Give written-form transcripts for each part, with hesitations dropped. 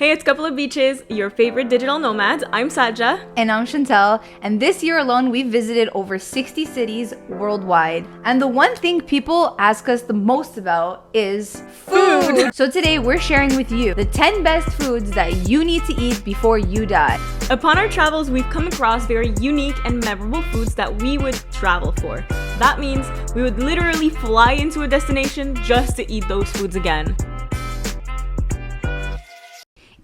Hey, it's Couple of Beaches, your favorite digital nomads. I'm Saja. And I'm Chantel, and this year alone we've visited over 60 cities worldwide. And the one thing people ask us the most about is food. So today we're sharing with you the 10 best foods that you need to eat before you die. Upon our travels, we've come across very unique and memorable foods that we would travel for. That means we would literally fly into a destination just to eat those foods again.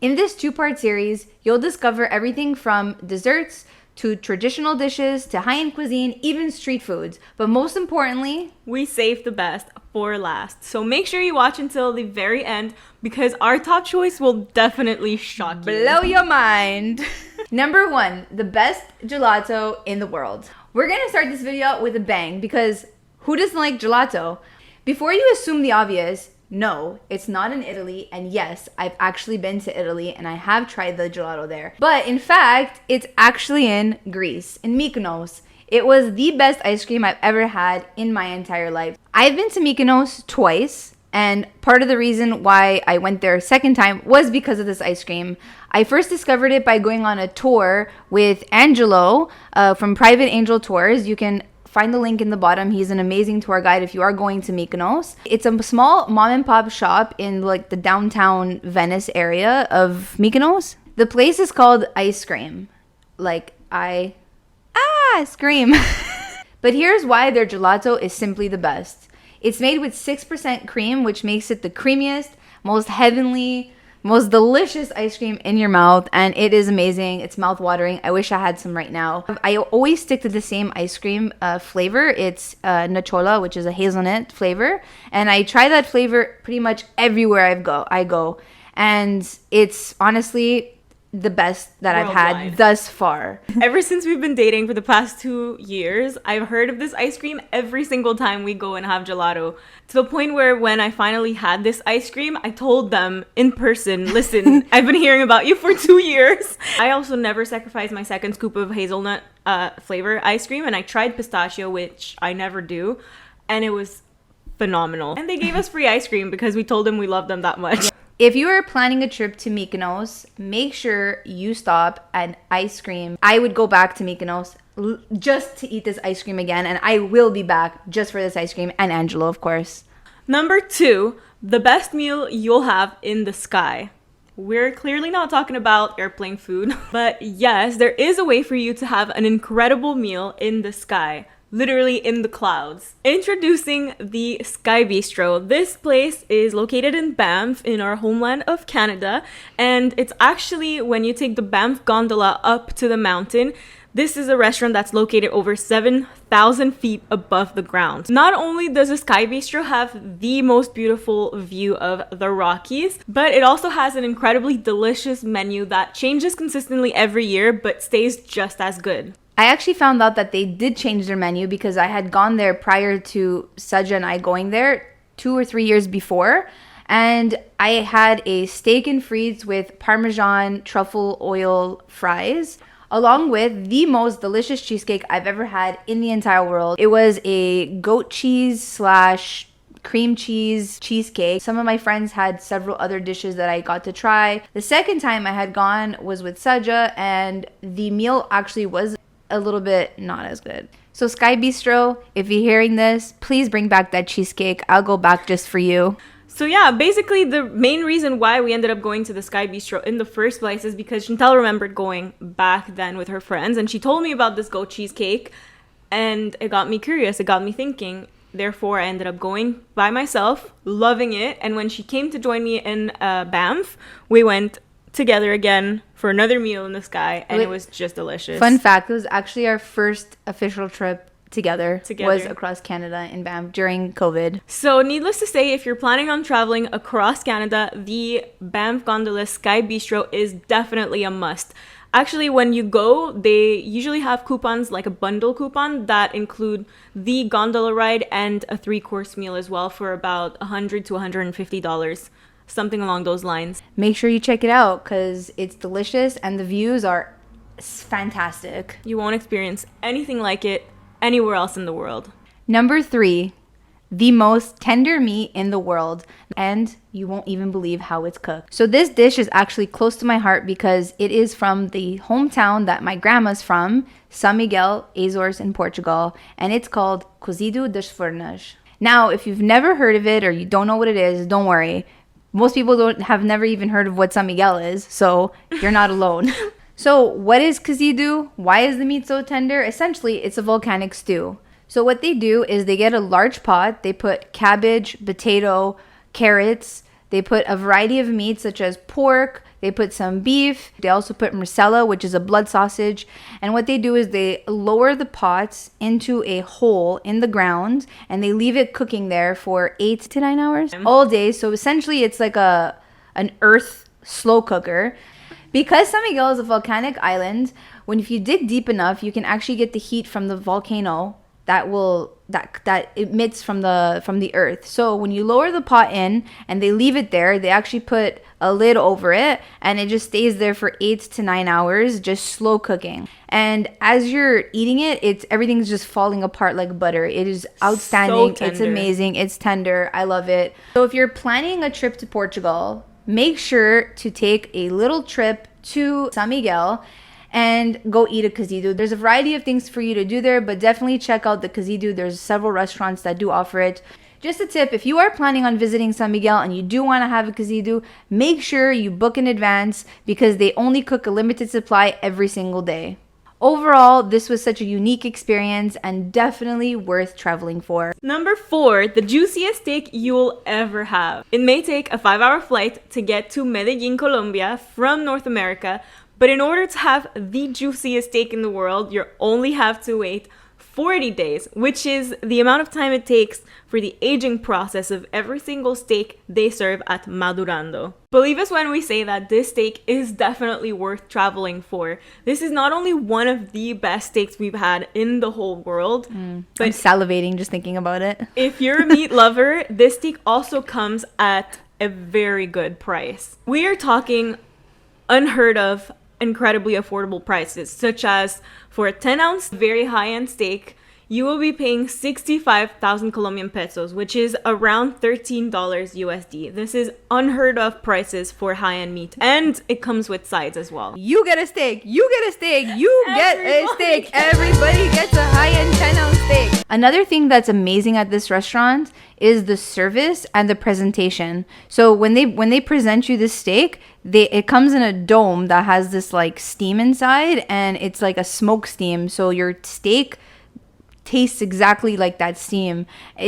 In this two-part series, you'll discover everything from desserts to traditional dishes to high-end cuisine, even street foods. But most importantly, we saved the best for last. So make sure you watch until the very end because our top choice will definitely shock you. Blow your mind. Number 1, the best gelato in the world. We're gonna start this video out with a bang because who doesn't like gelato? Before you assume the obvious, no, it's not in Italy, and yes, I've actually been to Italy and I have tried the gelato there. But in fact, it's actually in Greece, in Mykonos. It was the best ice cream I've ever had in my entire life. I've been to Mykonos twice, and part of the reason why I went there a second time was because of this ice cream. I first discovered it by going on a tour with Angelo from Private Angel Tours. You can find the link in the bottom. He's an amazing tour guide if you are going to Mykonos. It's a small mom and pop shop in like the downtown Venice area of Mykonos. The place is called Ice Cream. Like scream. But here's why their gelato is simply the best. It's made with 6% cream, which makes it the creamiest, most heavenly, most delicious ice cream in your mouth, and it is amazing. It's mouth-watering. I wish I had some right now. I always stick to the same ice cream flavor. It's nocciola, which is a hazelnut flavor, and I try that flavor pretty much everywhere I go, and it's honestly the best that worldwide. I've had thus far. Ever since we've been dating for the past 2 years, I've heard of this ice cream every single time we go and have gelato. To the point where when I finally had this ice cream, I told them in person, listen, I've been hearing about you for 2 years. I also never sacrificed my second scoop of hazelnut flavor ice cream, and I tried pistachio, which I never do, and it was phenomenal. And they gave us free ice cream because we told them we loved them that much. If you are planning a trip to Mykonos, make sure you stop at ice cream. I would go back to Mykonos just to eat this ice cream again, and I will be back just for this ice cream, and Angelo, of course. Number 2, the best meal you'll have in the sky. We're clearly not talking about airplane food, but yes, there is a way for you to have an incredible meal in the sky. Literally in the clouds. Introducing the Sky Bistro. This place is located in Banff in our homeland of Canada, and it's actually when you take the Banff gondola up to the mountain. This is a restaurant that's located over 7,000 feet above the ground. Not only does the Sky Bistro have the most beautiful view of the Rockies, but it also has an incredibly delicious menu that changes consistently every year but stays just as good. I actually found out that they did change their menu because I had gone there prior to Saja and I going there 2 or 3 years before. And I had a steak and frites with Parmesan truffle oil fries, along with the most delicious cheesecake I've ever had in the entire world. It was a goat cheese / cream cheese cheesecake. Some of my friends had several other dishes that I got to try. The second time I had gone was with Saja, and the meal actually was a little bit not as good. So Sky Bistro, if you're hearing this, please bring back that cheesecake. I'll go back just for you. So yeah, basically the main reason why we ended up going to the Sky Bistro in the first place is because Chantel remembered going back then with her friends, and she told me about this goat cheesecake, and it got me curious, it got me thinking. Therefore, I ended up going by myself, loving it, and when she came to join me in Banff, we went together again for another meal in the sky, and it was just delicious. Fun fact, it was actually our first official trip together. Was across Canada in Banff during COVID. So needless to say, if you're planning on traveling across Canada, the Banff Gondola Sky Bistro is definitely a must. Actually, when you go, they usually have coupons, like a bundle coupon, that include the gondola ride and a 3-course meal as well for about $100 to $150. Something along those lines. Make sure you check it out because it's delicious and the views are fantastic. You won't experience anything like it anywhere else in the world. Number 3, the most tender meat in the world, and you won't even believe how it's cooked. So this dish is actually close to my heart because it is from the hometown that my grandma's from, São Miguel Azores in Portugal, and it's called cozido das fornas. Now, if you've never heard of it or you don't know what it is, don't worry. Most people have never even heard of what São Miguel is, so you're not alone. So what is cozido? Why is the meat so tender? Essentially, it's a volcanic stew. So what they do is they get a large pot, they put cabbage, potato, carrots, they put a variety of meats such as pork, they put some beef, they also put marcella, which is a blood sausage, and what they do is they lower the pots into a hole in the ground and they leave it cooking there for 8 to 9 hours all day. So essentially it's like an earth slow cooker. Because San Miguel is a volcanic island, if you dig deep enough, you can actually get the heat from the volcano that emits from the earth. So when you lower the pot in and they leave it there, they actually put a lid over it and it just stays there for 8 to 9 hours, just slow cooking. And as you're eating it, everything's just falling apart like butter. It is outstanding. So it's amazing. It's tender. I love it. So if you're planning a trip to Portugal, make sure to take a little trip to San Miguel and go eat a cozido. There's a variety of things for you to do there, but definitely check out the cozido. There's several restaurants that do offer it. Just a tip, if you are planning on visiting San Miguel and you do want to have a cozido, make sure you book in advance because they only cook a limited supply every single day. Overall, this was such a unique experience and definitely worth traveling for. Number 4, the juiciest steak you'll ever have. It may take a 5-hour flight to get to Medellin, Colombia from North America, but in order to have the juiciest steak in the world, you only have to wait 40 days, which is the amount of time it takes for the aging process of every single steak they serve at Madurando. Believe us when we say that this steak is definitely worth traveling for. This is not only one of the best steaks we've had in the whole world, but I'm salivating just thinking about it. If you're a meat lover, this steak also comes at a very good price. We are talking unheard of, incredibly affordable prices, such as for a 10-ounce very high-end steak, you will be paying 65,000 Colombian pesos, which is around $13 USD. This is unheard of prices for high-end meat, and it comes with sides as well. You get a steak, you get a steak, you get a steak. Everybody gets a high-end 10-ounce steak. Another thing that's amazing at this restaurant is the service and the presentation. So when they present you this steak, it comes in a dome that has this like steam inside, and it's like a smoke steam. So your steak tastes exactly like that steam.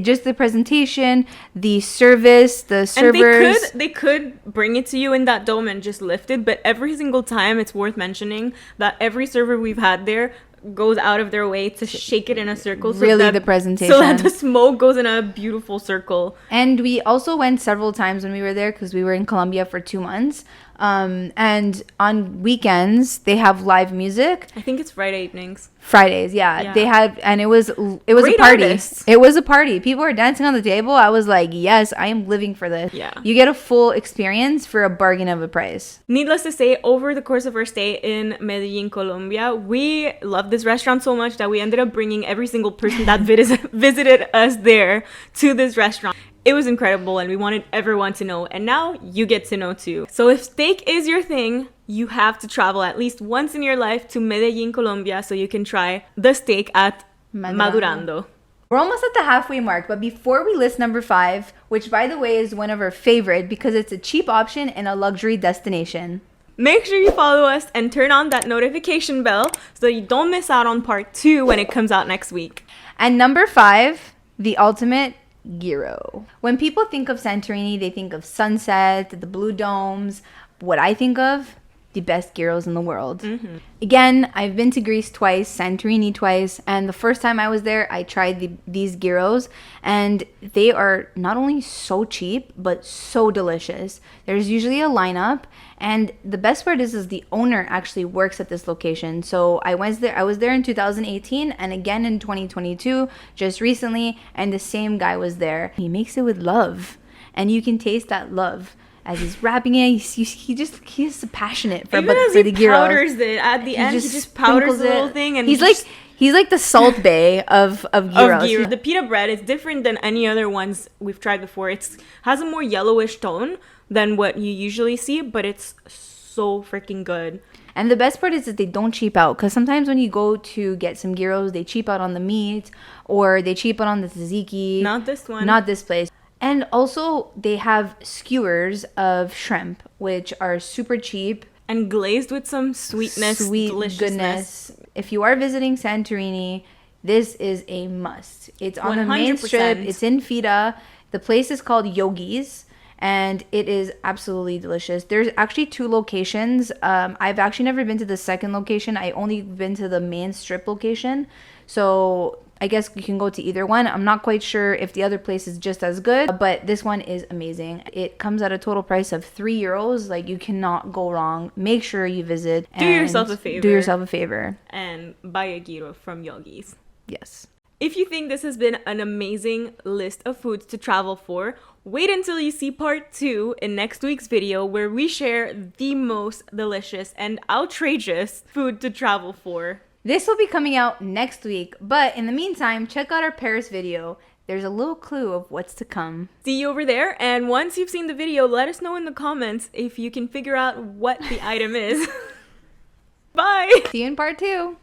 Just the presentation, the service, the servers. And they could bring it to you in that dome and just lift it, but every single time it's worth mentioning that every server we've had there goes out of their way to shake it in a circle the presentation, so that the smoke goes in a beautiful circle. And we also went several times when we were there because we were in Colombia for 2 months. And on weekends they have live music. I think it's Friday evenings. Fridays, yeah. They had, and it was Great a party. Artists. It was a party. People were dancing on the table. I was like, yes, I am living for this. Yeah. You get a full experience for a bargain of a price. Needless to say, over the course of our stay in Medellin, Colombia, we loved this restaurant so much that we ended up bringing every single person that visited us there to this restaurant. It was incredible and we wanted everyone to know, and now you get to know too. So if steak is your thing, you have to travel at least once in your life to Medellin, Colombia so you can try the steak at Madurando. We're almost at the halfway mark, but before we list number 5, which by the way is one of our favorite because it's a cheap option and a luxury destination. Make sure you follow us and turn on that notification bell so you don't miss out on part 2 when it comes out next week. And number 5, the ultimate Gyro. When people think of Santorini, they think of sunset, the blue domes. What I think of, the best gyros in the world. Mm-hmm. Again, I've been to Greece twice, Santorini twice, and the first time I was there, I tried these gyros, and they are not only so cheap, but so delicious. There's usually a lineup, and the best part is the owner actually works at this location. So I was there in 2018 and again in 2022, just recently, and the same guy was there. He makes it with love, and you can taste that love. As he's wrapping it, he's passionate for the gyros. Powders it at the end. He just powders the little thing, and he's He's like the Salt Bay of gyros. Of gyro. The pita bread is different than any other ones we've tried before. It has a more yellowish tone than what you usually see, but it's so freaking good. And the best part is that they don't cheap out, because sometimes when you go to get some gyros, they cheap out on the meat or they cheap out on the tzatziki. Not this one. Not this place. And also they have skewers of shrimp, which are super cheap. And glazed with some sweetness, Sweet deliciousness. goodness. If you are visiting Santorini, this is a must. It's on the main 100%. strip. It's in Fita. The place is called Yogi's, and it is absolutely delicious. There's actually 2 locations. I've actually never been to the second location. I only been to the main strip location. So I guess you can go to either one. I'm not quite sure if the other place is just as good, but this one is amazing. It comes at a total price of €3. Like, you cannot go wrong. Make sure you visit. Do yourself a favor. Do yourself a favor. And buy a gyro from Yogi's. Yes. If you think this has been an amazing list of foods to travel for, wait until you see part 2 in next week's video, where we share the most delicious and outrageous food to travel for. This will be coming out next week, but in the meantime, check out our Paris video. There's a little clue of what's to come. See you over there, and once you've seen the video, let us know in the comments if you can figure out what the item is. Bye! See you in part 2.